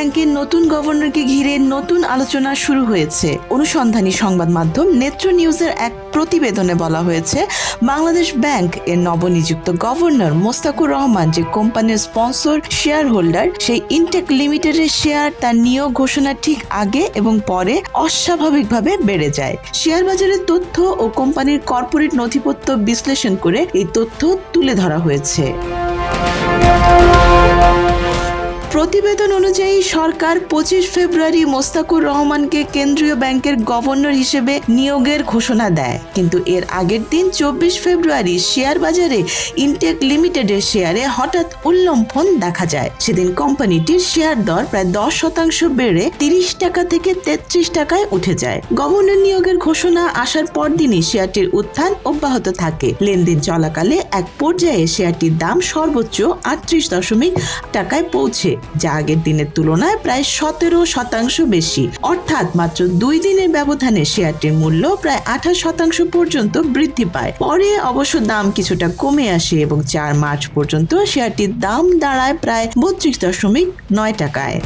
ব্যাংকের নতুন গভর্নরকে ঘিরে নতুন আলোচনা শুরু হয়েছে। অনুসন্ধানী সংবাদ মাধ্যম নেত্র নিউজের এক প্রতিবেদনে বলা হয়েছে, বাংলাদেশ ব্যাংক এর নবনিযুক্ত গভর্নর মোস্তাকুর রহমান যে কোম্পানির স্পন্সর শেয়ার হোল্ডার, সেই ইনটেক লিমিটেডের শেয়ার তার নিয়োগ ঘোষণা ঠিক আগে এবং পরে অস্বাভাবিকভাবে বেড়ে যায়। শেয়ার বাজারের তথ্য ও কোম্পানির কর্পোরেট নথিপত্র বিশ্লেষণ করে এই তথ্য তুলে ধরা হয়েছে। প্রতিবেদন অনুযায়ী সরকার 25 ফেব্রুয়ারি মোস্তাকুর রহমানকে কেন্দ্রীয় ব্যাংকের গভর্নর হিসেবে নিয়োগের ঘোষণা দেয়, কিন্তু এর আগের দিন 24 ফেব্রুয়ারি শেয়ার বাজারে ইনটেক লিমিটেডের শেয়ারে হঠাৎ উল্লম্ফন দেখা যায়। সেদিন কোম্পানিটির শেয়ার দর প্রায় 10% বেড়ে 30 টাকা থেকে 33 টাকায় উঠে যায়। গভর্নর নিয়োগের ঘোষণা আসার পরদিনই শেয়ারটির উত্থান অব্যাহত থাকে। লেনদেন চলাকালে এক পর্যায়ে শেয়ারটির দাম সর্বোচ্চ 38 টাকায় পৌঁছে, যা আগের দিনের তুলনায় প্রায় 17% বেশি। অর্থাৎ মাত্র 2 দিনের ব্যবধানে শেয়ারটির মূল্য প্রায় 28% পর্যন্ত বৃদ্ধি পায়। পরে অবশ্য দাম কিছুটা কমে আসে এবং 4 মার্চ পর্যন্ত শেয়ারটির দাম দাঁড়ায় প্রায় 32.9 টাকায়।